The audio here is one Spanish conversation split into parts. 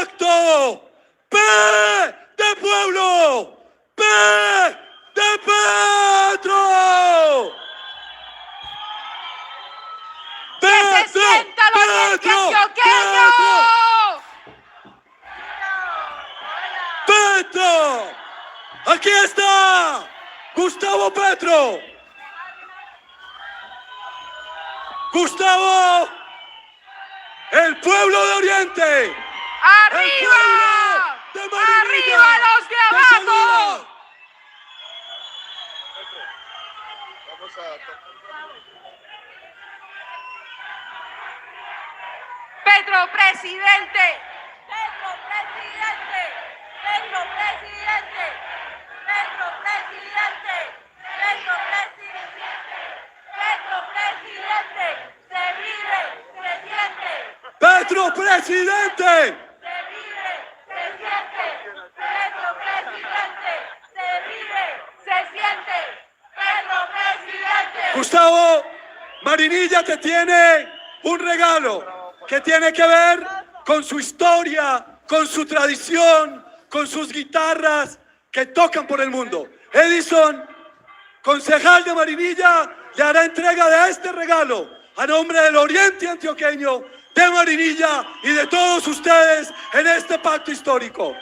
pacto. P de pueblo. P de Petro. ¡Que se sienta el oriente antioqueño! Petro. Aquí está Gustavo Petro. Gustavo, el pueblo de Oriente. ¡Arriba! De Marinilla, ¡Arriba los de abajo! Petro presidente. Petro presidente. Petro presidente. Petro presidente. Petro presidente. Petro presidente. Se vive, se siente. Petro presidente. Se vive, se siente. Petro presidente. Se vive, se siente. Petro presidente. Gustavo, Marinilla te tiene un regalo que tiene que ver con su historia, con su tradición, con sus guitarras que tocan por el mundo. Edison, concejal de Marinilla, le hará entrega de este regalo a nombre del Oriente Antioqueño, de Marinilla y de todos ustedes en este pacto histórico.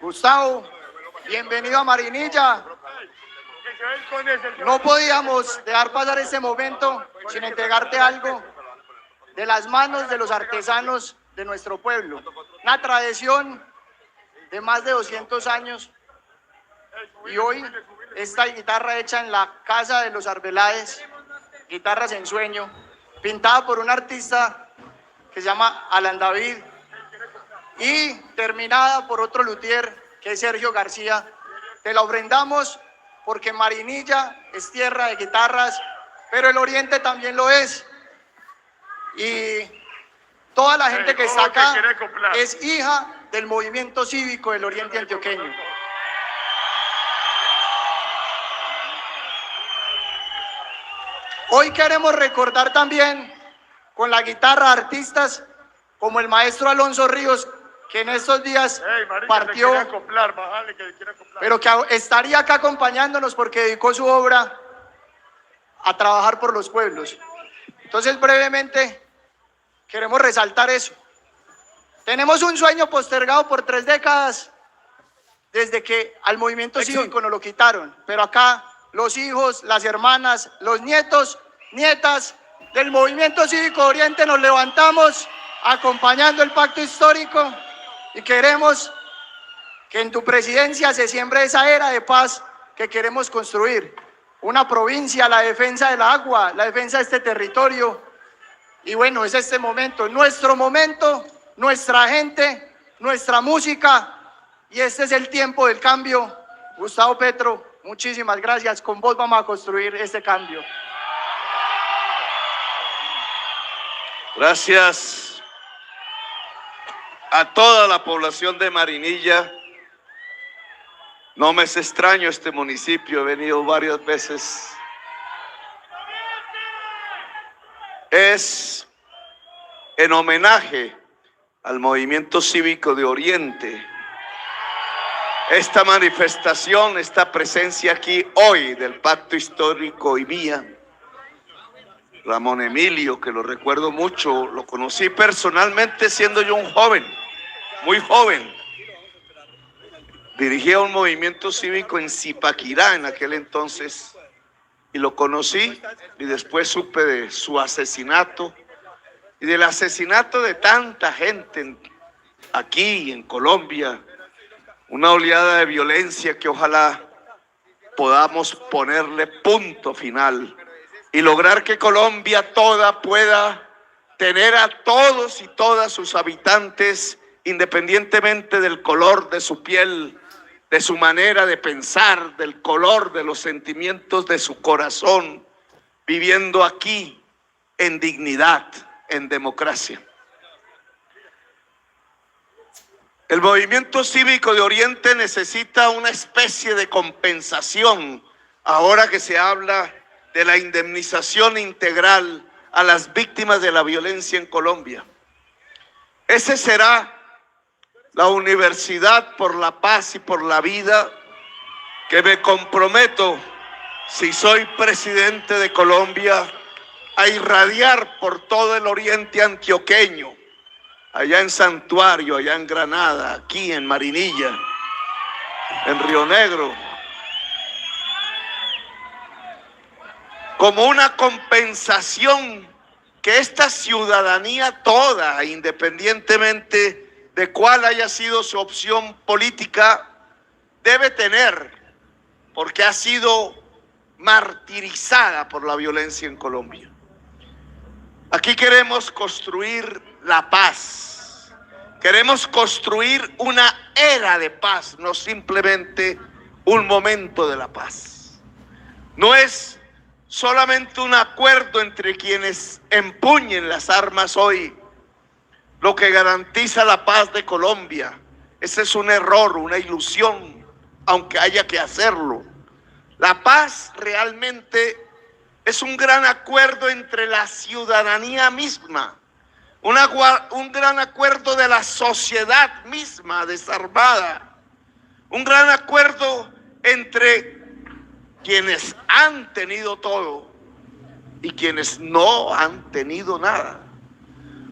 Gustavo, bienvenido a Marinilla. No podíamos dejar pasar este momento sin entregarte algo de las manos de los artesanos de nuestro pueblo. Una tradición de más de 200 años. Y hoy esta guitarra hecha en la Casa de los Arbeláez, Guitarras en Sueño, pintada por un artista que se llama Alan David y terminada por otro luthier que es Sergio García. Te la ofrendamos porque Marinilla es tierra de guitarras, pero el Oriente también lo es. Y toda la gente que está acá es hija del movimiento cívico del Oriente Antioqueño. Hoy queremos recordar también con la guitarra artistas como el maestro Alonso Ríos, que en estos días partió, pero que estaría acá acompañándonos porque dedicó su obra a trabajar por los pueblos. Entonces, brevemente, queremos resaltar eso. Tenemos un sueño postergado por 3 décadas desde que al movimiento cívico nos lo quitaron, pero acá los hijos, las hermanas, los nietos, nietas del movimiento cívico Oriente nos levantamos acompañando el pacto histórico y queremos que en tu presidencia se siembre esa era de paz que queremos construir. Una provincia, la defensa del agua, la defensa de este territorio. Y bueno, es este momento, nuestra gente, nuestra música, y este es el tiempo del cambio. Gustavo Petro, muchísimas gracias. Con vos vamos a construir este cambio. Gracias a toda la población de Marinilla. No me es extraño este municipio, he venido varias veces. Es en homenaje al movimiento cívico de Oriente. Esta manifestación, esta presencia aquí hoy del pacto histórico y mía. Ramón Emilio, que lo recuerdo mucho, lo conocí personalmente siendo yo un joven, muy joven. Dirigía un movimiento cívico en Zipaquirá en aquel entonces y lo conocí y después supe de su asesinato y del asesinato de tanta gente aquí en Colombia. Una oleada de violencia que ojalá podamos ponerle punto final y lograr que Colombia toda pueda tener a todos y todas sus habitantes, independientemente del color de su piel, de su manera de pensar, del color de los sentimientos de su corazón, viviendo aquí en dignidad, en democracia. El movimiento cívico de Oriente necesita una especie de compensación ahora que se habla de la indemnización integral a las víctimas de la violencia en Colombia. Ese será la Universidad por la Paz y por la Vida que me comprometo, si soy presidente de Colombia, a irradiar por todo el oriente antioqueño, allá en Santuario, allá en Granada, aquí en Marinilla, en Río Negro, como una compensación que esta ciudadanía toda, independientemente de cuál haya sido su opción política, debe tener, porque ha sido martirizada por la violencia en Colombia. Aquí queremos construir la paz, queremos construir una era de paz, no simplemente un momento de la paz. No es solamente un acuerdo entre quienes empuñen las armas hoy lo que garantiza la paz de Colombia. Ese es un error, una ilusión, aunque haya que hacerlo. La paz realmente es un gran acuerdo entre la ciudadanía misma, un gran acuerdo de la sociedad misma desarmada, un gran acuerdo entre quienes han tenido todo y quienes no han tenido nada.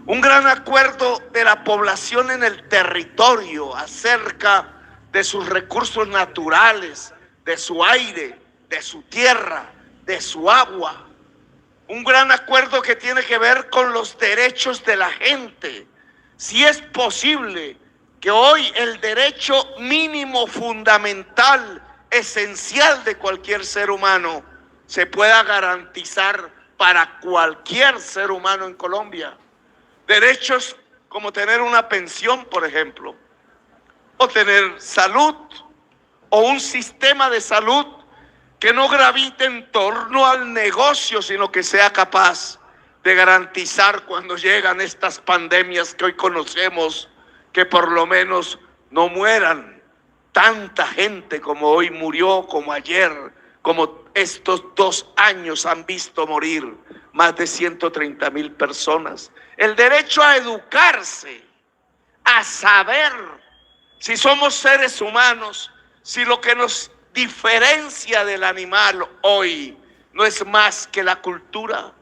Un gran acuerdo de la población en el territorio acerca de sus recursos naturales, de su aire, de su tierra, de su agua. Un gran acuerdo que tiene que ver con los derechos de la gente. Si es posible que hoy el derecho mínimo fundamental, esencial de cualquier ser humano, se pueda garantizar para cualquier ser humano en Colombia. Derechos como tener una pensión, por ejemplo, o tener salud, o un sistema de salud que no gravite en torno al negocio, sino que sea capaz de garantizar cuando llegan estas pandemias que hoy conocemos, que por lo menos no mueran tanta gente como hoy murió, como ayer, como estos 2 años han visto morir más de 130,000 personas. El derecho a educarse, a saber si somos seres humanos, si lo que nos diferencia del animal hoy no es más que la cultura,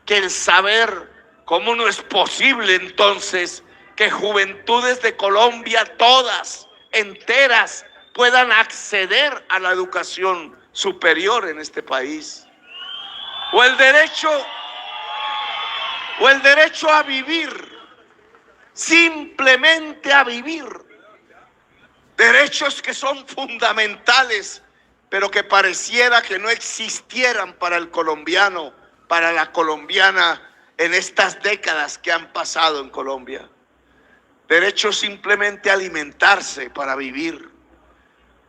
que el saber. ¿Cómo no es posible entonces que juventudes de Colombia todas, enteras, puedan acceder a la educación superior en este país? O el derecho a vivir, simplemente a vivir. Derechos que son fundamentales, pero que pareciera que no existieran para el colombiano, para la colombiana en estas décadas que han pasado en Colombia. Derecho simplemente a alimentarse para vivir.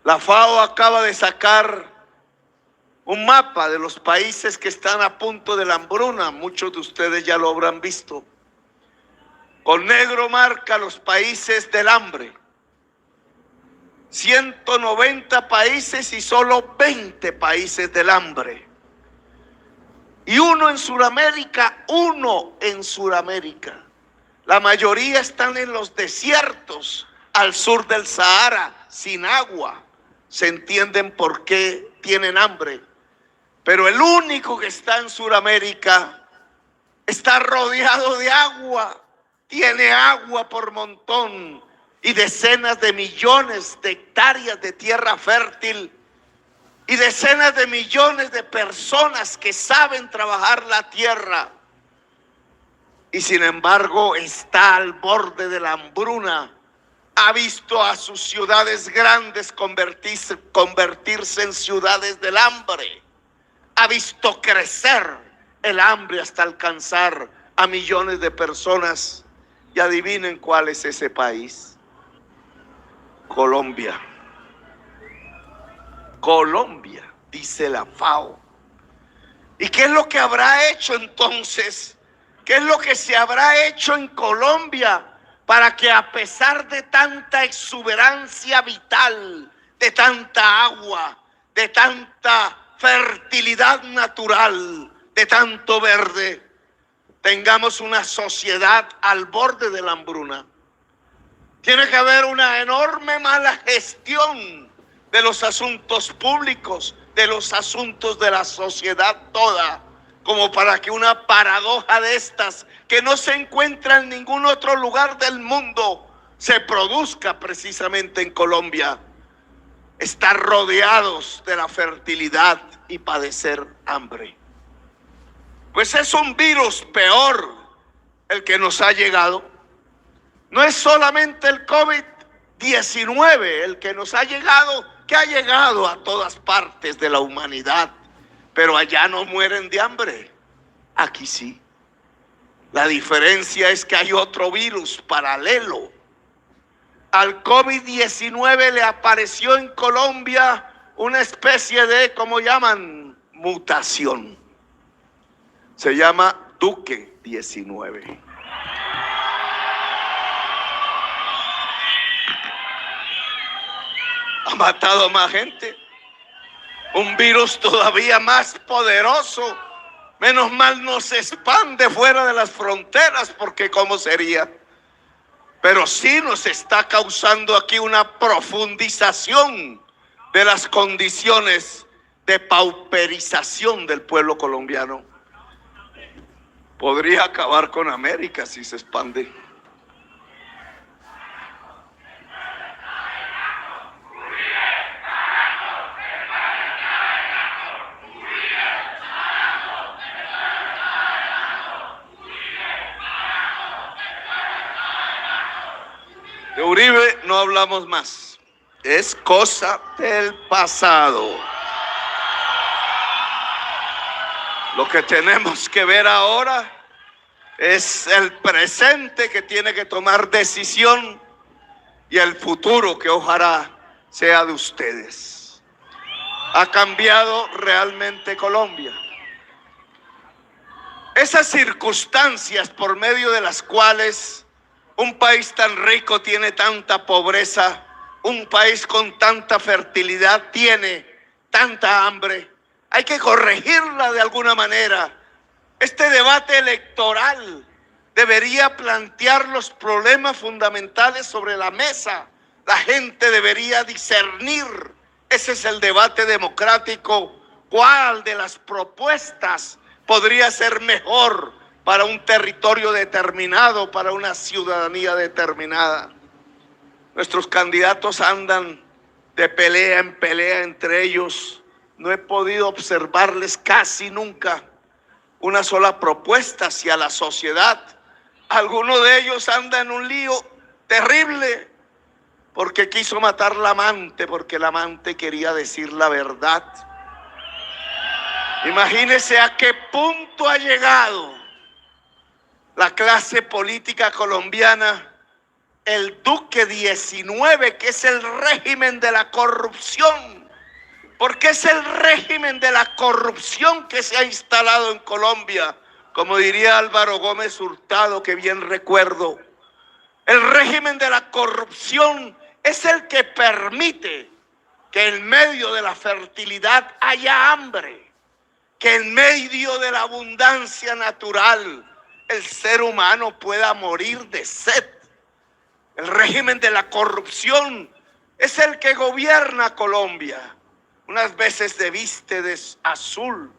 La FAO acaba de sacar un mapa de los países que están a punto de la hambruna. Muchos de ustedes ya lo habrán visto. Con negro marca los países del hambre. 190 países y solo 20 países del hambre. Y uno en Sudamérica. La mayoría están en los desiertos al sur del Sahara, sin agua. Se entienden por qué tienen hambre. Pero el único que está en Sudamérica está rodeado de agua. Tiene agua por montón y decenas de millones de hectáreas de tierra fértil y decenas de millones de personas que saben trabajar la tierra. Y sin embargo está al borde de la hambruna. Ha visto a sus ciudades grandes convertirse en ciudades del hambre. Ha visto crecer el hambre hasta alcanzar a millones de personas. Y adivinen cuál es ese país. Colombia. Colombia, dice la FAO. ¿Y qué es lo que habrá hecho entonces? ¿Qué es lo que se habrá hecho en Colombia para que, a pesar de tanta exuberancia vital, de tanta agua, de tanta fertilidad natural, de tanto verde, tengamos una sociedad al borde de la hambruna? Tiene que haber una enorme mala gestión de los asuntos públicos, de los asuntos de la sociedad toda, como para que una paradoja de estas, que no se encuentra en ningún otro lugar del mundo, se produzca precisamente en Colombia. Estar rodeados de la fertilidad y padecer hambre. Pues es un virus peor el que nos ha llegado. No es solamente el COVID-19 el que nos ha llegado, que ha llegado a todas partes de la humanidad, pero allá no mueren de hambre, aquí sí. La diferencia es que hay otro virus paralelo. Al COVID-19 le apareció en Colombia una especie de, ¿cómo llaman?, mutación. Se llama Duque 19. Ha matado más gente. Un virus todavía más poderoso. Menos mal no se expande fuera de las fronteras, porque ¿cómo sería? Pero sí nos está causando aquí una profundización de las condiciones de pauperización del pueblo colombiano. Podría acabar con América si se expande. De Uribe no hablamos más. Es cosa del pasado. Lo que tenemos que ver ahora es el presente, que tiene que tomar decisión, y el futuro, que ojalá sea de ustedes. Ha cambiado realmente Colombia. Esas circunstancias por medio de las cuales un país tan rico tiene tanta pobreza, un país con tanta fertilidad tiene tanta hambre, hay que corregirla de alguna manera. Este debate electoral debería plantear los problemas fundamentales sobre la mesa. La gente debería discernir. Ese es el debate democrático. ¿Cuál de las propuestas podría ser mejor para un territorio determinado, para una ciudadanía determinada? Nuestros candidatos andan de pelea en pelea entre ellos. No he podido observarles casi nunca una sola propuesta hacia la sociedad. Alguno de ellos anda en un lío terrible porque quiso matar la amante, porque la amante quería decir la verdad. Imagínense a qué punto ha llegado la clase política colombiana. El Duque 19, que es el régimen de la corrupción, porque es el régimen de la corrupción que se ha instalado en Colombia, como diría Álvaro Gómez Hurtado, que bien recuerdo. El régimen de la corrupción es el que permite que en medio de la fertilidad haya hambre, que en medio de la abundancia natural el ser humano pueda morir de sed. El régimen de la corrupción es el que gobierna Colombia. Unas veces se viste de azul,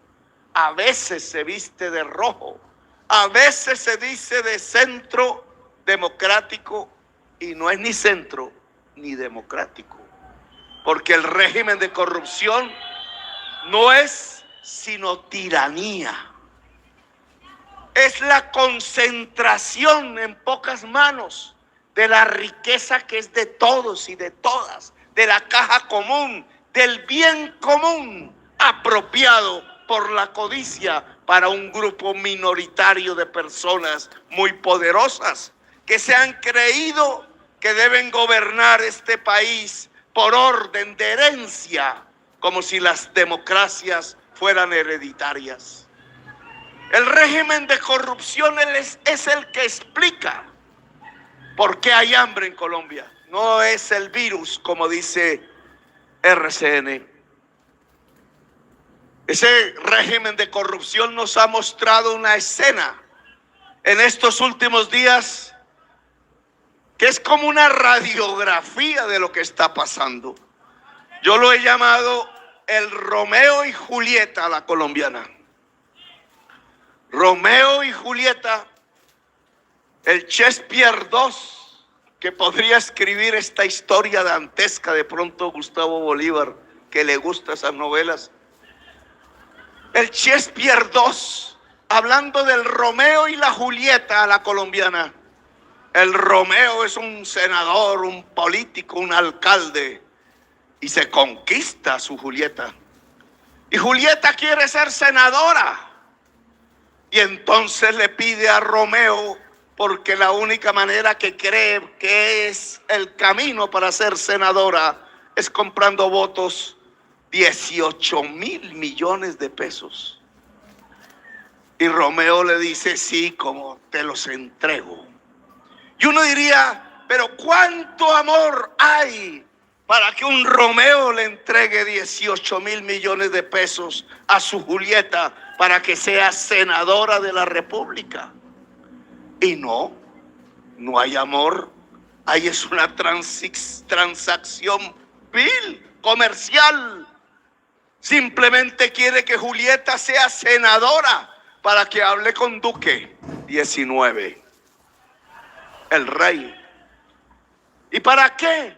a veces se viste de rojo, a veces se dice de centro democrático, y no es ni centro ni democrático, porque el régimen de corrupción no es sino tiranía. Es la concentración en pocas manos de la riqueza que es de todos y de todas, de la caja común, del bien común, apropiado por la codicia para un grupo minoritario de personas muy poderosas que se han creído que deben gobernar este país por orden de herencia, como si las democracias fueran hereditarias. El régimen de corrupción es el que explica por qué hay hambre en Colombia. No es el virus, como dice RCN. Ese régimen de corrupción nos ha mostrado una escena en estos últimos días que es como una radiografía de lo que está pasando. Yo lo he llamado el Romeo y Julieta a la colombiana. Romeo y Julieta, el Shakespeare II, que podría escribir esta historia dantesca, de pronto Gustavo Bolívar, que le gustan esas novelas. El Shakespeare II, hablando del Romeo y la Julieta a la colombiana. El Romeo es un senador, un político, un alcalde, y se conquista a su Julieta. Y Julieta quiere ser senadora. Y entonces le pide a Romeo, porque la única manera que cree que es el camino para ser senadora es comprando votos, 18.000 millones de pesos. Y Romeo le dice: sí, como te los entrego. Y uno diría: pero ¿cuánto amor hay para que un Romeo le entregue 18.000 millones de pesos a su Julieta para que sea senadora de la República? Y no hay amor. Ahí es una transacción vil, comercial. Simplemente quiere que Julieta sea senadora para que hable con Duque. 19. El rey. ¿Y para qué?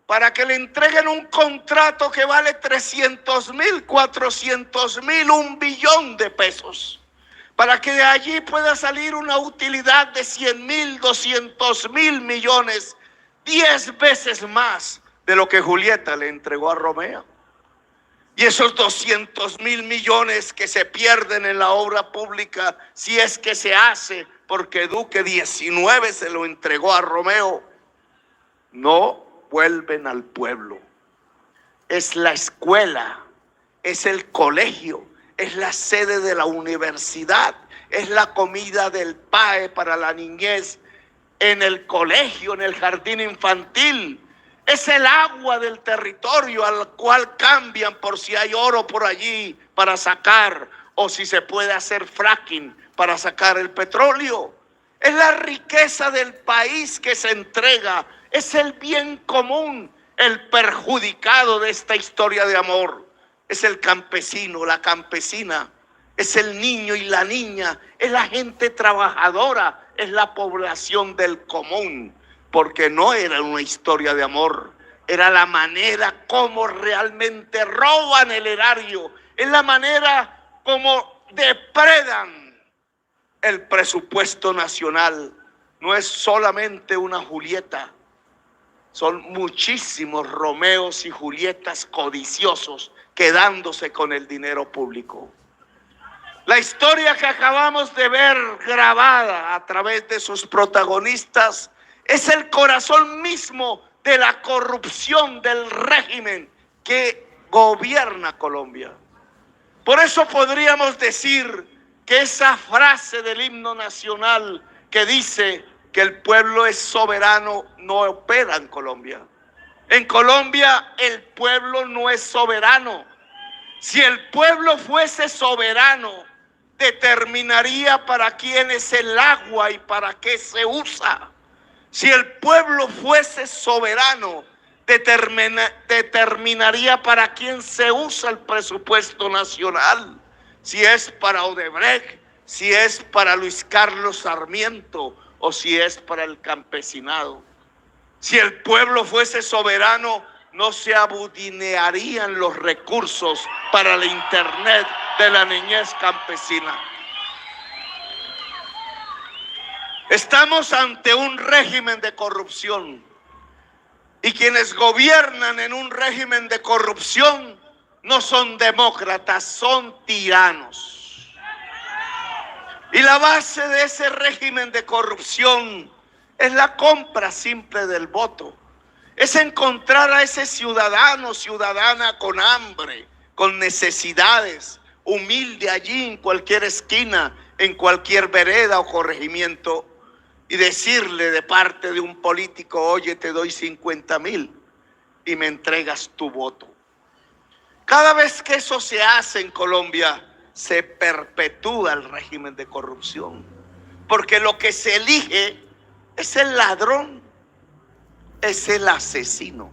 Para que le entreguen un contrato que vale 300.000, 400.000, 1 billón de pesos. Para que de allí pueda salir una utilidad de 100.000, 200.000 millones, 10 veces más de lo que Julieta le entregó a Romeo. Y esos 200.000 millones que se pierden en la obra pública, si es que se hace, porque Duque 19 se lo entregó a Romeo, no vuelven al pueblo. Es la escuela, es el colegio, es la sede de la universidad, es la comida del PAE para la niñez en el colegio, en el jardín infantil. Es el agua del territorio al cual cambian por si hay oro por allí para sacar, o si se puede hacer fracking para sacar el petróleo. Es la riqueza del país que se entrega. Es el bien común. El perjudicado de esta historia de amor es el campesino, la campesina. Es el niño y la niña. Es la gente trabajadora. Es la población del común. Porque no era una historia de amor. Era la manera como realmente roban el erario. Es la manera como depredan el presupuesto nacional. No es solamente una Julieta. Son muchísimos Romeos y Julietas codiciosos quedándose con el dinero público. La historia que acabamos de ver grabada a través de sus protagonistas es el corazón mismo de la corrupción del régimen que gobierna Colombia. Por eso podríamos decir que esa frase del himno nacional que dice que el pueblo es soberano no opera en Colombia. En Colombia el pueblo no es soberano. Si el pueblo fuese soberano, determinaría para quién es el agua y para qué se usa. Si el pueblo fuese soberano, determinaría para quién se usa el presupuesto nacional. Si es para Odebrecht, si es para Luis Carlos Sarmiento o si es para el campesinado. Si el pueblo fuese soberano, no se abudinearían los recursos para el internet de la niñez campesina. Estamos ante un régimen de corrupción y quienes gobiernan en un régimen de corrupción no son demócratas, son tiranos. Y la base de ese régimen de corrupción es la compra simple del voto. Es encontrar a ese ciudadano, ciudadana con hambre, con necesidades, humilde allí en cualquier esquina, en cualquier vereda o corregimiento y decirle de parte de un político: oye, te doy 50,000 y me entregas tu voto. Cada vez que eso se hace en Colombia, se perpetúa el régimen de corrupción, porque lo que se elige es el ladrón, es el asesino.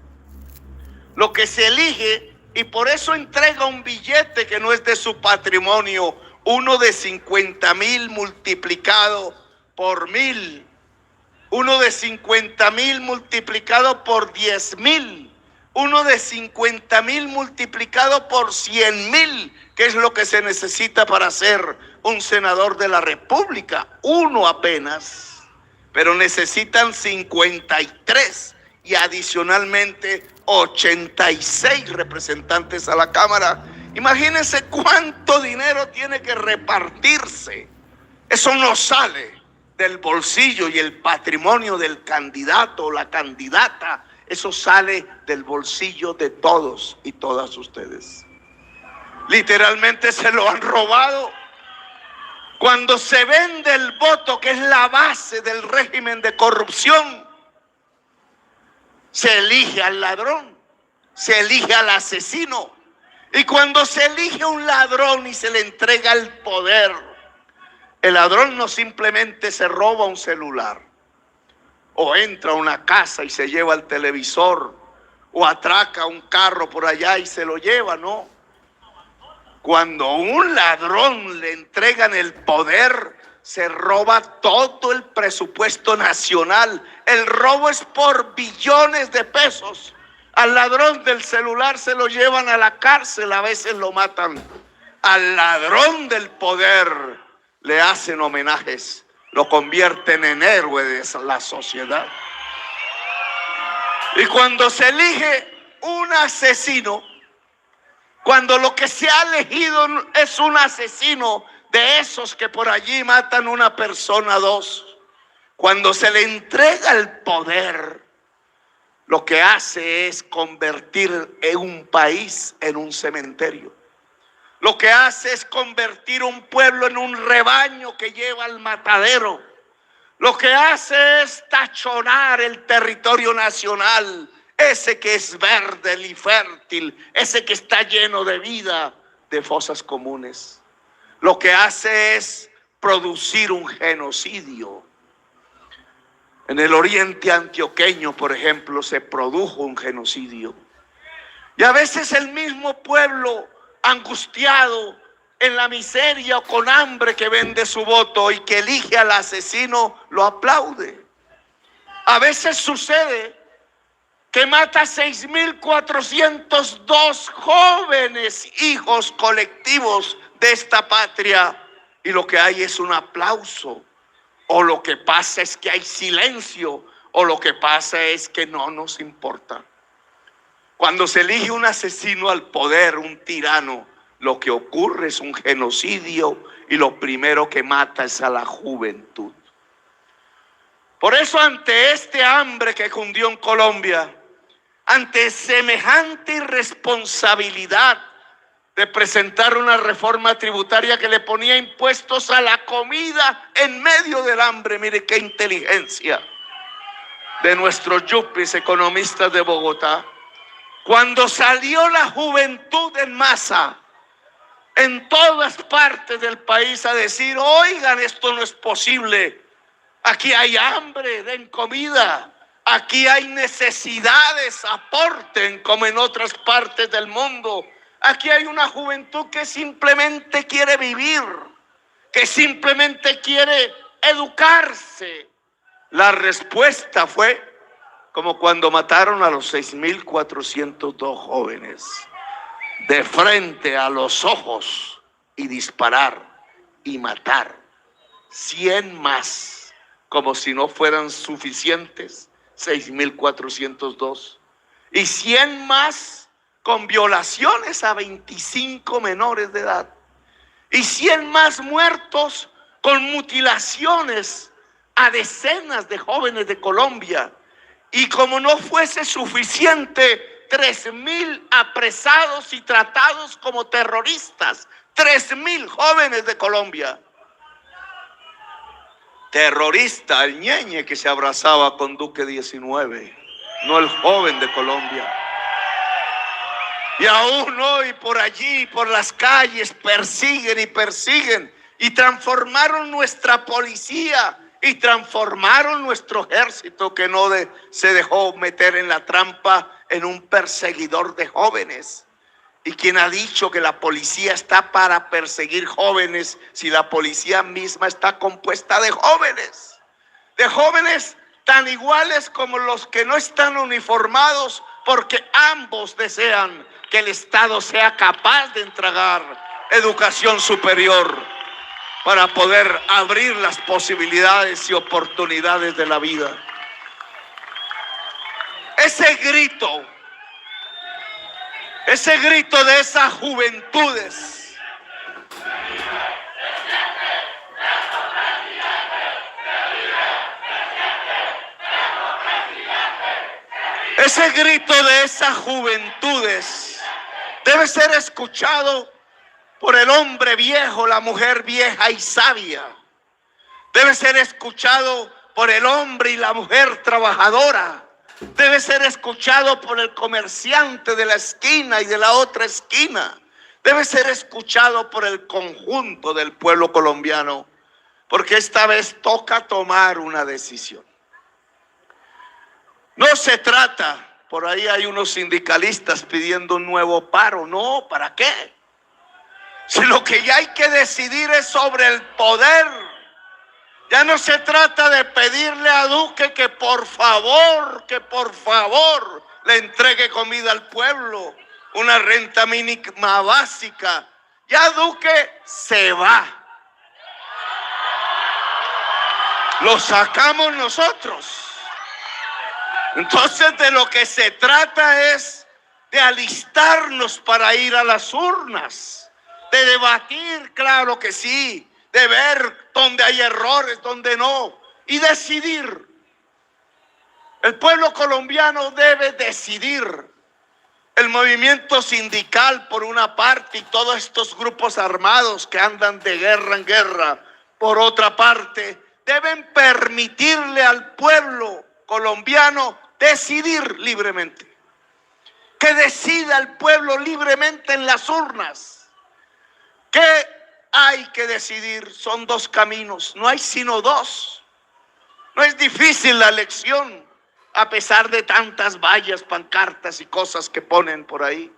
Lo que se elige, y por eso entrega un billete que no es de su patrimonio, uno de 50,000 multiplicado por 1,000, uno de 50,000 multiplicado por 10,000, uno de 50,000 multiplicado por 100,000, que es lo que se necesita para ser un senador de la República. Uno apenas, pero necesitan 53 y adicionalmente 86 representantes a la Cámara. Imagínense cuánto dinero tiene que repartirse. Eso no sale del bolsillo y el patrimonio del candidato o la candidata. Eso sale del bolsillo de todos y todas ustedes. Literalmente se lo han robado. Cuando se vende el voto, que es la base del régimen de corrupción, se elige al ladrón, se elige al asesino. Y cuando se elige un ladrón y se le entrega el poder, el ladrón no simplemente se roba un celular, o entra a una casa y se lleva el televisor, o atraca un carro por allá y se lo lleva, no. Cuando a un ladrón le entregan el poder, se roba todo el presupuesto nacional. El robo es por billones de pesos. Al ladrón del celular se lo llevan a la cárcel, a veces lo matan. Al ladrón del poder le hacen homenajes, lo convierten en héroe de la sociedad. Y cuando se elige un asesino, cuando lo que se ha elegido es un asesino de esos que por allí matan una persona, dos, cuando se le entrega el poder, lo que hace es convertir en un país en un cementerio. Lo que hace es convertir un pueblo en un rebaño que lleva al matadero. Lo que hace es tachonar el territorio nacional, ese que es verde y fértil, ese que está lleno de vida, de fosas comunes. Lo que hace es producir un genocidio. En el oriente antioqueño, por ejemplo, se produjo un genocidio. Y a veces el mismo pueblo angustiado en la miseria o con hambre que vende su voto y que elige al asesino, lo aplaude. A veces sucede que mata 6,402 jóvenes hijos colectivos de esta patria y lo que hay es un aplauso, o lo que pasa es que hay silencio, o lo que pasa es que no nos importa. Cuando se elige un asesino al poder, un tirano, lo que ocurre es un genocidio y lo primero que mata es a la juventud. Por eso, ante este hambre que cundió en Colombia, ante semejante irresponsabilidad de presentar una reforma tributaria que le ponía impuestos a la comida en medio del hambre, mire qué inteligencia de nuestros yuppies economistas de Bogotá. Cuando salió la juventud en masa en todas partes del país a decir: oigan, esto no es posible, aquí hay hambre, den comida, aquí hay necesidades, aporten como en otras partes del mundo. Aquí hay una juventud que simplemente quiere vivir, que simplemente quiere educarse. La respuesta fue como cuando mataron a los 6,402 jóvenes, de frente a los ojos, y disparar y matar 100 más, como si no fueran suficientes 6,402, y 100 más con violaciones a 25 menores de edad, y 100 más muertos con mutilaciones a decenas de jóvenes de Colombia. Y como no fuese suficiente, 3,000 apresados y tratados como terroristas, 3,000 jóvenes de Colombia. terrorista, el ñeñe que se abrazaba con Duque 19, no el joven de Colombia. Y aún hoy por allí, por las calles, persiguen y persiguen. Y transformaron nuestra policía y transformaron nuestro ejército, que no se dejó meter en la trampa en un perseguidor de jóvenes. ¿Y quién ha dicho que la policía está para perseguir jóvenes si la policía misma está compuesta de jóvenes? De jóvenes tan iguales como los que no están uniformados, porque ambos desean que el Estado sea capaz de entregar educación superior para poder abrir las posibilidades y oportunidades de la vida. Ese grito de esas juventudes, ese grito de esas juventudes debe ser escuchado por el hombre viejo, la mujer vieja y sabia. Debe ser escuchado por el hombre y la mujer trabajadora. Debe ser escuchado por el comerciante de la esquina y de la otra esquina. Debe ser escuchado por el conjunto del pueblo colombiano, porque esta vez toca tomar una decisión. No se trata, por ahí hay unos sindicalistas pidiendo un nuevo paro. No, ¿para qué? Si lo que ya hay que decidir es sobre el poder. Ya no se trata de pedirle a Duque que por favor le entregue comida al pueblo, una renta mínima básica. Ya Duque se va. Lo sacamos nosotros. Entonces de lo que se trata es de alistarnos para ir a las urnas, de debatir, claro que sí, de ver dónde hay errores, dónde no, y decidir. El pueblo colombiano debe decidir. El movimiento sindical por una parte y todos estos grupos armados que andan de guerra en guerra por otra parte, deben permitirle al pueblo colombiano decidir libremente. Que decida el pueblo libremente en las urnas. ¿Qué hay que decidir? Son dos caminos, no hay sino dos. No es difícil la elección, a pesar de tantas vallas, pancartas y cosas que ponen por ahí.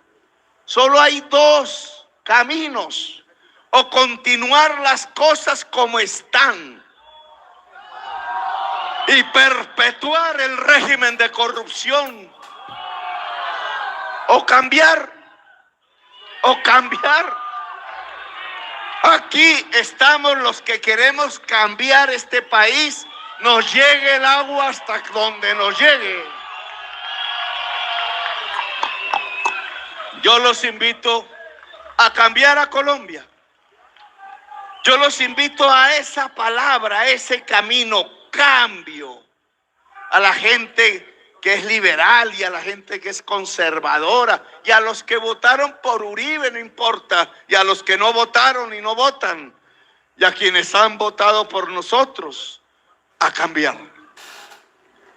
Solo hay dos caminos: o continuar las cosas como están y perpetuar el régimen de corrupción, o cambiar. Aquí estamos los que queremos cambiar este país, nos llegue el agua hasta donde nos llegue. Yo los invito a cambiar a Colombia. Yo los invito a esa palabra, a ese camino, cambio. A la gente que es liberal y a la gente que es conservadora y a los que votaron por Uribe, no importa, y a los que no votaron y no votan, y a quienes han votado por nosotros, a cambiar.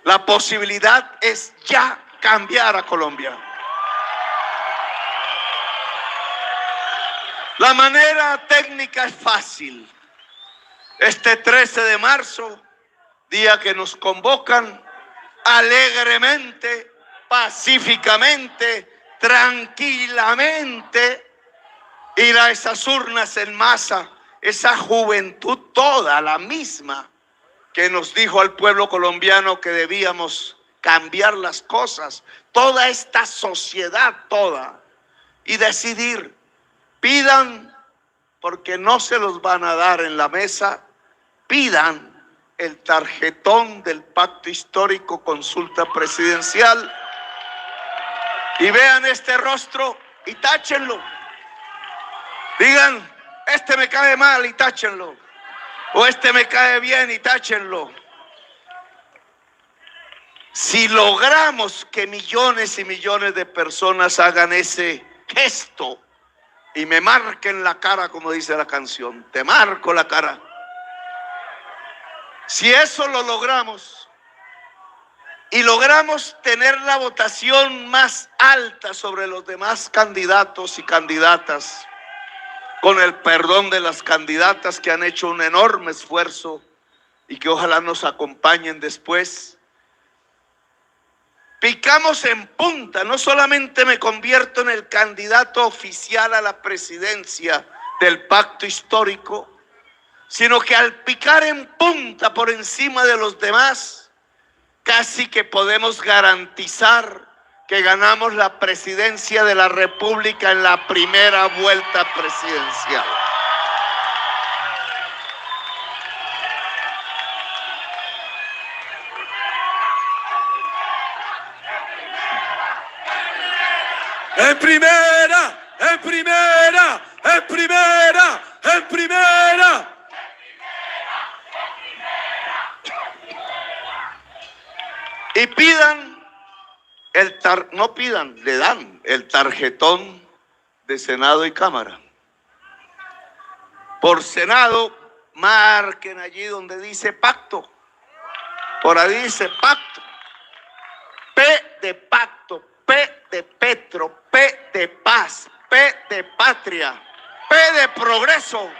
La posibilidad es ya cambiar a Colombia. La manera técnica es fácil. Este 13 de marzo, día que nos convocan, alegremente, pacíficamente, tranquilamente, ir a esas urnas en masa, esa juventud toda, la misma, que nos dijo al pueblo colombiano que debíamos cambiar las cosas, toda esta sociedad toda, y decidir. Pidan, porque no se los van a dar en la mesa, pidan el tarjetón del pacto histórico, consulta presidencial, y vean este rostro y táchenlo. Digan, este me cae mal y táchenlo, o este me cae bien y táchenlo. Si logramos que millones y millones de personas hagan ese gesto y me marquen la cara, como dice la canción, te marco la cara. Si eso lo logramos y logramos tener la votación más alta sobre los demás candidatos y candidatas, con el perdón de las candidatas que han hecho un enorme esfuerzo y que ojalá nos acompañen después, picamos en punta. No solamente me convierto en el candidato oficial a la presidencia del pacto histórico, sino que al picar en punta por encima de los demás, casi que podemos garantizar que ganamos la presidencia de la República en la primera vuelta presidencial. En primera, en primera, en primera, en primera. Y le dan el tarjetón de Senado y Cámara. Por Senado, marquen allí donde dice pacto. Por ahí dice pacto. P de pacto, P de Petro, P de paz, P de patria, P de progreso.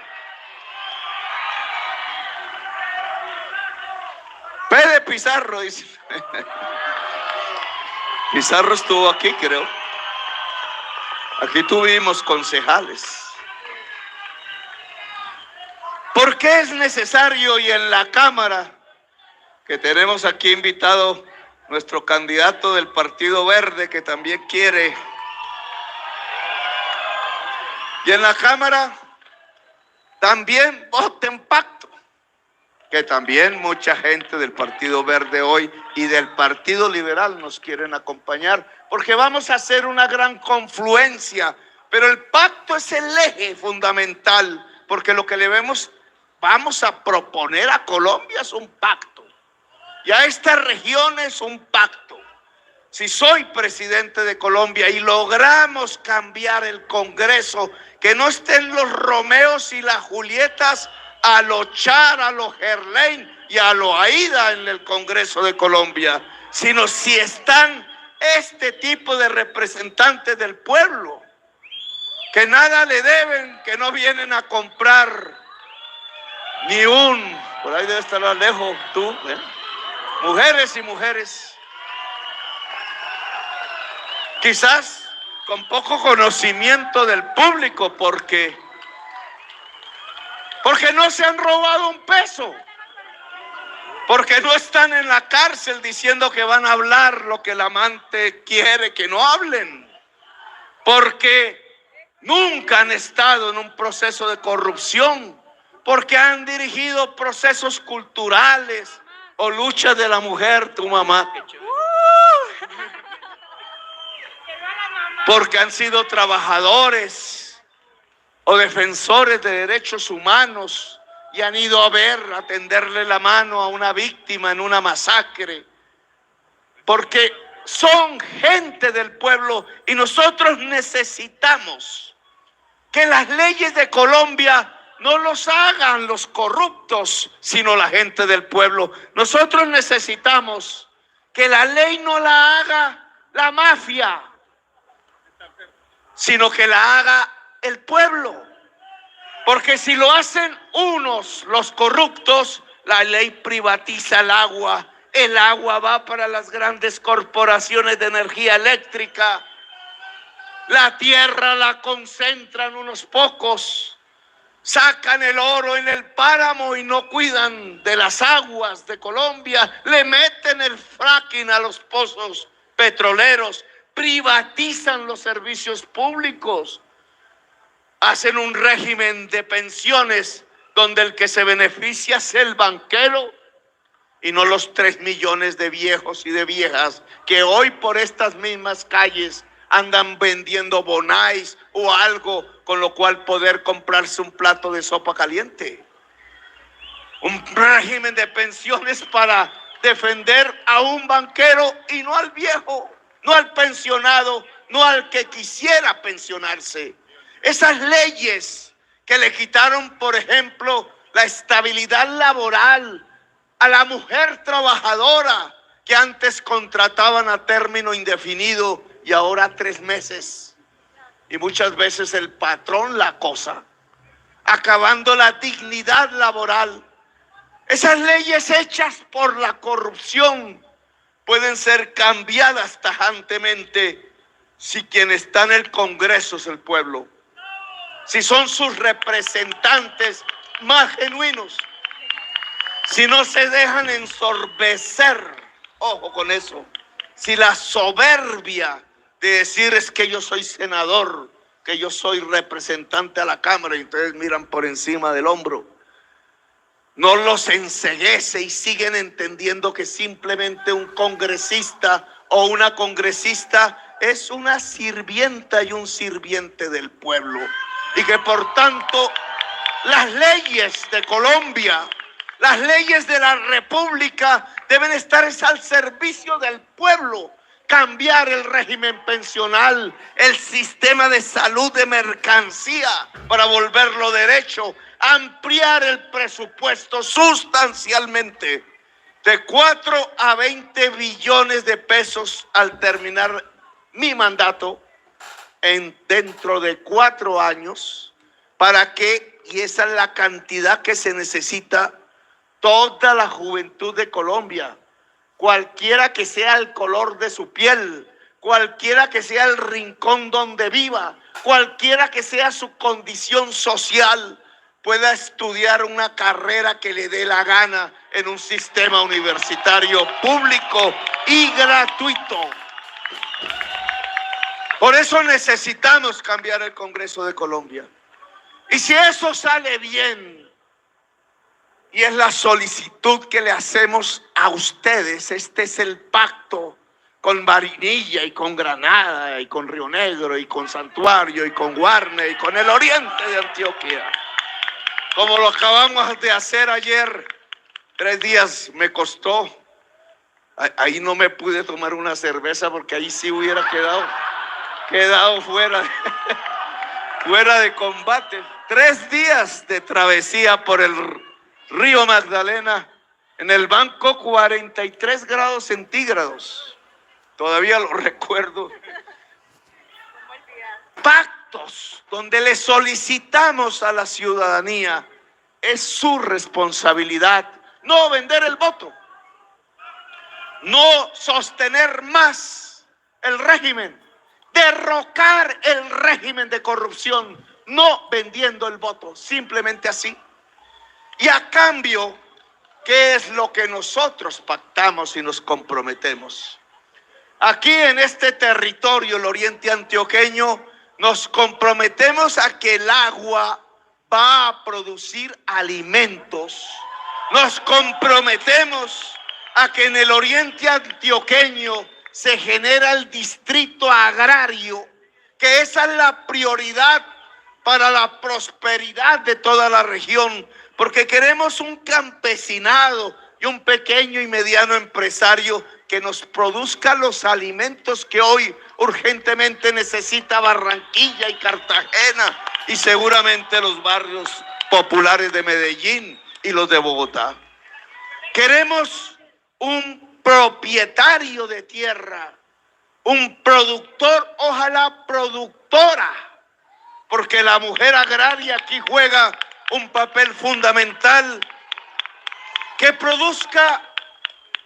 P de Pizarro, dice. Pizarro estuvo aquí, creo. Aquí tuvimos concejales. ¿Por qué es necesario? Y en la Cámara, que tenemos aquí invitado nuestro candidato del Partido Verde, que también quiere. Y en la Cámara también voten pacto, que también mucha gente del Partido Verde hoy y del Partido Liberal nos quieren acompañar, porque vamos a hacer una gran confluencia, pero el pacto es el eje fundamental, porque lo que vamos a proponer a Colombia es un pacto, y a esta región es un pacto. Si soy presidente de Colombia y logramos cambiar el Congreso, que no estén los Romeos y las Julietas a lo Char, a lo Gerlain y a lo Aida en el Congreso de Colombia, sino si están este tipo de representantes del pueblo, que nada le deben, que no vienen a comprar ni por ahí debe estar Alejo, tú, mujeres y mujeres, quizás con poco conocimiento del público, porque no se han robado un peso, porque no están en la cárcel diciendo que van a hablar lo que el amante quiere que no hablen, porque nunca han estado en un proceso de corrupción, porque han dirigido procesos culturales o luchas de la mujer, tu mamá, porque han sido trabajadores o defensores de derechos humanos y han ido a tenderle la mano a una víctima en una masacre, porque son gente del pueblo, y nosotros necesitamos que las leyes de Colombia no los hagan los corruptos, sino la gente del pueblo. Nosotros necesitamos que la ley no la haga la mafia, sino que la haga el pueblo, porque si lo hacen los corruptos, la ley privatiza el agua va para las grandes corporaciones de energía eléctrica, la tierra la concentran unos pocos, sacan el oro en el páramo y no cuidan de las aguas de Colombia, le meten el fracking a los pozos petroleros, privatizan los servicios públicos, hacen un régimen de pensiones donde el que se beneficia es el banquero y no los 3 millones de viejos y de viejas que hoy por estas mismas calles andan vendiendo bonais o algo con lo cual poder comprarse un plato de sopa caliente. Un régimen de pensiones para defender a un banquero y no al viejo, no al pensionado, no al que quisiera pensionarse. Esas leyes que le quitaron, por ejemplo, la estabilidad laboral a la mujer trabajadora que antes contrataban a término indefinido y ahora a 3 meses. Y muchas veces el patrón la acosa, acabando la dignidad laboral. Esas leyes hechas por la corrupción pueden ser cambiadas tajantemente si quien está en el Congreso es el pueblo, si son sus representantes más genuinos, si no se dejan ensorbecer, ojo con eso, si la soberbia de decir es que yo soy senador, que yo soy representante a la Cámara, y ustedes miran por encima del hombro, no los enceguece y siguen entendiendo que simplemente un congresista o una congresista es una sirvienta y un sirviente del pueblo. Y que por tanto las leyes de Colombia, las leyes de la República deben estar al servicio del pueblo. Cambiar el régimen pensional, el sistema de salud de mercancía para volverlo derecho, ampliar el presupuesto sustancialmente de 4 a 20 billones de pesos al terminar mi mandato dentro de 4 años, para que, y esa es la cantidad que se necesita, toda la juventud de Colombia, cualquiera que sea el color de su piel, cualquiera que sea el rincón donde viva, cualquiera que sea su condición social, pueda estudiar una carrera que le dé la gana en un sistema universitario público y gratuito. Por eso necesitamos cambiar el Congreso de Colombia. Y si eso sale bien, y es la solicitud que le hacemos a ustedes, este es el pacto con Barranquilla y con Granada y con Río Negro y con Santuario y con Guarne y con el oriente de Antioquia, como lo acabamos de hacer ayer. 3 días me costó, ahí no me pude tomar una cerveza porque ahí sí hubiera quedado fuera de combate. 3 días de travesía por el Río Magdalena, en el banco 43 grados centígrados, todavía lo recuerdo. Pactos donde le solicitamos a la ciudadanía, es su responsabilidad no vender el voto, no sostener más el régimen, derrocar el régimen de corrupción, no vendiendo el voto, simplemente así. Y a cambio, ¿qué es lo que nosotros pactamos y nos comprometemos? Aquí en este territorio, el oriente antioqueño, nos comprometemos a que el agua va a producir alimentos. Nos comprometemos a que en el oriente antioqueño se genera el distrito agrario, que esa es la prioridad para la prosperidad de toda la región, porque queremos un campesinado y un pequeño y mediano empresario que nos produzca los alimentos que hoy urgentemente necesita Barranquilla y Cartagena y seguramente los barrios populares de Medellín y los de Bogotá. Queremos un propietario de tierra, un productor, ojalá productora, porque la mujer agraria aquí juega un papel fundamental, que produzca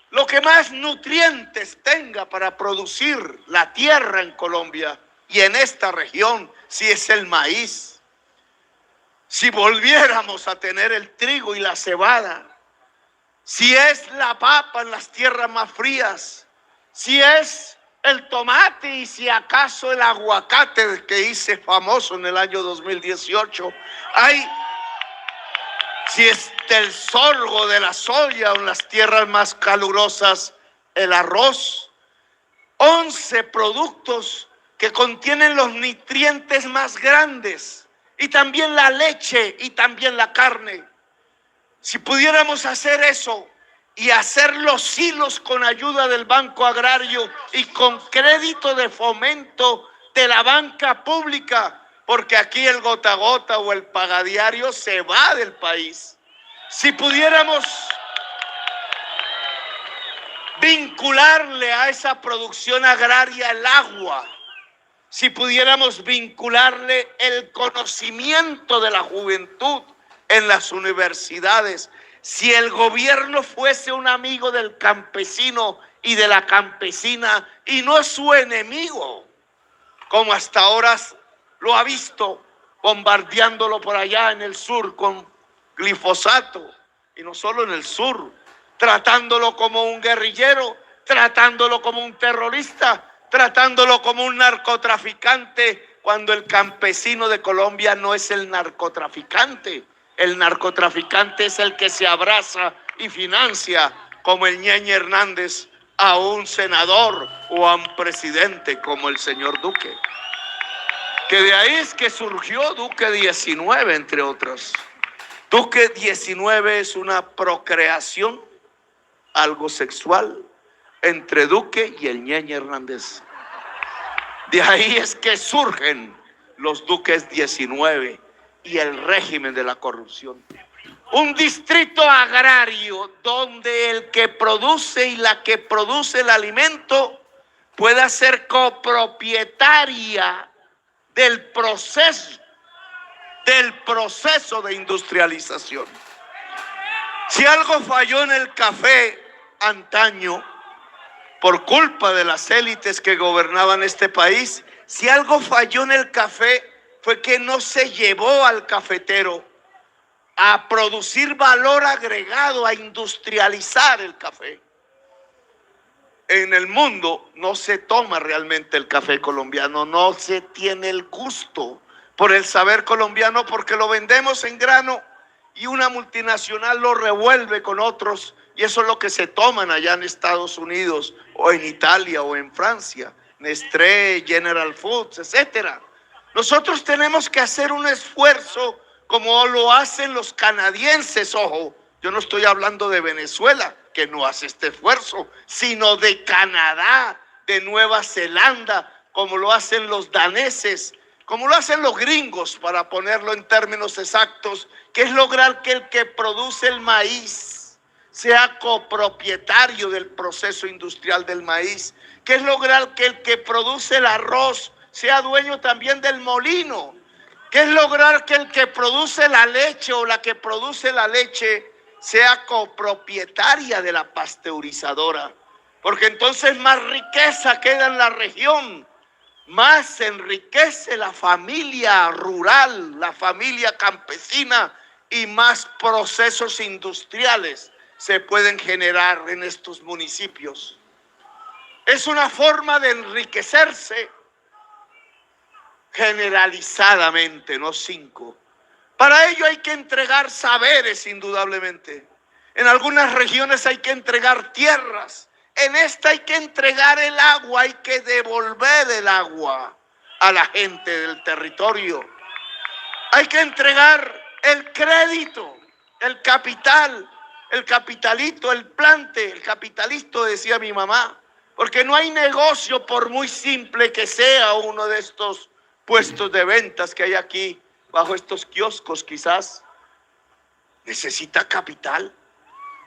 lo que más nutrientes tenga para producir la tierra en Colombia y en esta región, si es el maíz, si volviéramos a tener el trigo y la cebada, si es la papa en las tierras más frías, si es el tomate y si acaso el aguacate que hice famoso en el año 2018, si es del sorgo, de la soya o en las tierras más calurosas, el arroz. 11 productos que contienen los nutrientes más grandes y también la leche y también la carne. Si pudiéramos hacer eso y hacer los hilos con ayuda del Banco Agrario y con crédito de fomento de la banca pública, porque aquí el gota a gota o el pagadiario se va del país. Si pudiéramos vincularle a esa producción agraria el agua, si pudiéramos vincularle el conocimiento de la juventud en las universidades, si el gobierno fuese un amigo del campesino y de la campesina y no su enemigo, como hasta ahora lo ha visto, bombardeándolo por allá en el sur con glifosato, y no solo en el sur, tratándolo como un guerrillero, tratándolo como un terrorista, tratándolo como un narcotraficante, cuando el campesino de Colombia no es el narcotraficante. El narcotraficante es el que se abraza y financia, como el Ñeñe Hernández, a un senador o a un presidente como el señor Duque. Que de ahí es que surgió Duque 19, entre otros. Duque 19 es una procreación, algo sexual, entre Duque y el Ñeñe Hernández. De ahí es que surgen los Duques 19 y el régimen de la corrupción. Un distrito agrario donde el que produce y la que produce el alimento pueda ser copropietaria del proceso de industrialización. Si algo falló en el café antaño, por culpa de las élites que gobernaban este país, si algo falló en el café fue que no se llevó al cafetero a producir valor agregado, a industrializar el café. En el mundo no se toma realmente el café colombiano, no se tiene el gusto por el saber colombiano, porque lo vendemos en grano y una multinacional lo revuelve con otros, y eso es lo que se toman allá en Estados Unidos o en Italia o en Francia, Nestlé, General Foods, etcétera. Nosotros tenemos que hacer un esfuerzo como lo hacen los canadienses. Ojo, yo no estoy hablando de Venezuela, que no hace este esfuerzo, sino de Canadá, de Nueva Zelanda, como lo hacen los daneses, como lo hacen los gringos, para ponerlo en términos exactos, que es lograr que el que produce el maíz sea copropietario del proceso industrial del maíz, que es lograr que el que produce el arroz sea dueño también del molino, que es lograr que el que produce la leche o la que produce la leche sea copropietaria de la pasteurizadora, porque entonces más riqueza queda en la región, más se enriquece la familia rural, la familia campesina, y más procesos industriales se pueden generar en estos municipios. Es una forma de enriquecerse generalizadamente, no 5. Para ello hay que entregar saberes, indudablemente. En algunas regiones hay que entregar tierras. En esta hay que entregar el agua, hay que devolver el agua a la gente del territorio. Hay que entregar el crédito, el capital, el capitalito, el plante, el capitalito, decía mi mamá, porque no hay negocio, por muy simple que sea uno de estos puestos de ventas que hay aquí, bajo estos kioscos quizás, necesita capital.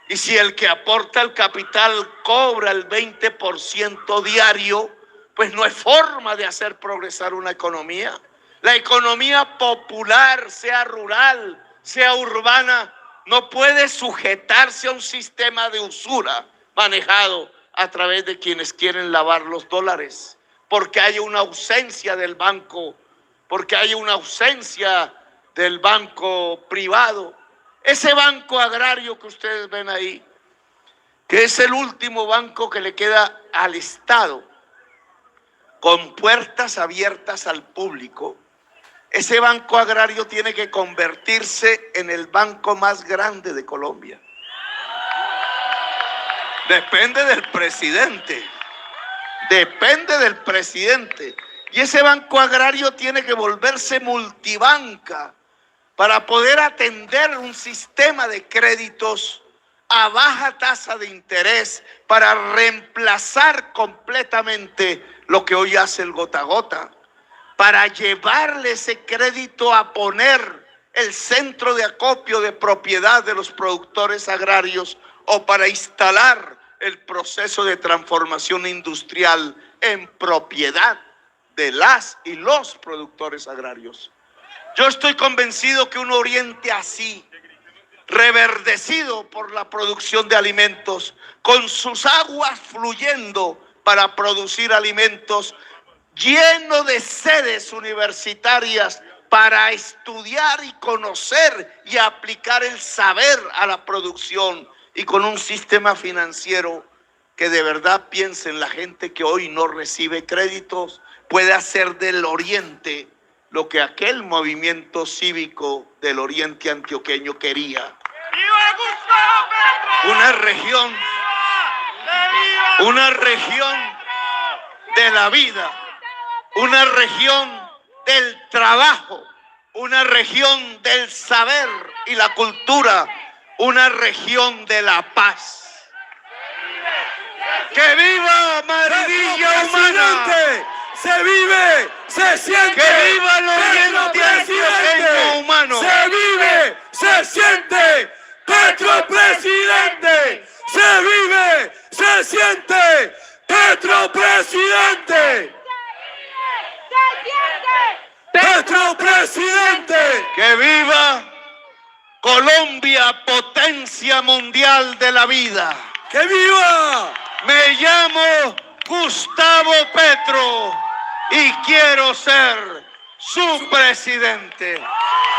Y si el que aporta el capital cobra el 20% diario, pues no hay forma de hacer progresar una economía. La economía popular, sea rural, sea urbana, no puede sujetarse a un sistema de usura manejado a través de quienes quieren lavar los dólares, porque hay una ausencia del banco, porque hay una ausencia del banco privado. Ese banco agrario que ustedes ven ahí, que es el último banco que le queda al Estado, con puertas abiertas al público, ese banco agrario tiene que convertirse en el banco más grande de Colombia. Depende del presidente. Depende del presidente. Y ese banco agrario tiene que volverse multibanca para poder atender un sistema de créditos a baja tasa de interés, para reemplazar completamente lo que hoy hace el gota a gota, para llevarle ese crédito a poner el centro de acopio de propiedad de los productores agrarios, o para instalar el proceso de transformación industrial en propiedad de las y los productores agrarios. Yo estoy convencido que un Oriente así, reverdecido por la producción de alimentos, con sus aguas fluyendo para producir alimentos, lleno de sedes universitarias para estudiar y conocer y aplicar el saber a la producción, y con un sistema financiero que de verdad piense en la gente que hoy no recibe créditos, puede hacer del Oriente lo que aquel movimiento cívico del Oriente antioqueño quería. Una región de la vida, una región del trabajo, una región del saber y la cultura, una región de la paz. ¡Que viva Marinilla Humana! Se vive, se siente. ¡Que viva el Oriente antioqueño humano! Se vive, se siente. Petro presidente. Se vive, se siente. Petro presidente. Petro presidente. ¡Que viva Colombia, potencia mundial de la vida! ¡Que viva! Me llamo Gustavo Petro y quiero ser su presidente.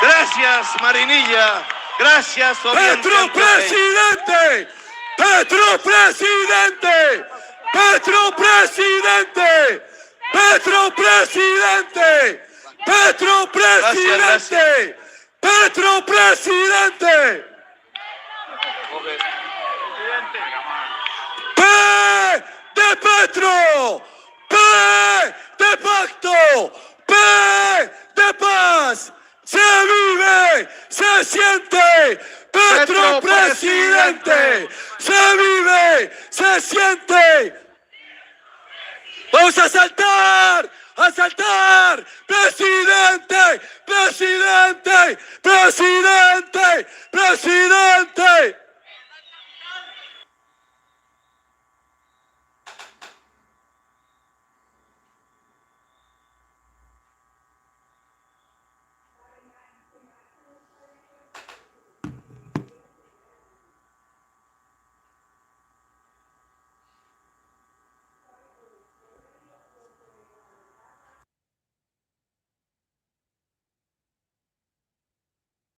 Gracias, Marinilla. Gracias, Oriente Petro antioqueño. presidente. Petro presidente. Petro presidente. Petro presidente. Petro presidente. Petro presidente. P de Petro. P de pacto. P de paz. Se vive, se siente. Petro presidente. Se vive, se siente. Vamos a saltar. ¡A saltar! ¡Presidente! ¡Presidente! ¡Presidente! ¡Presidente!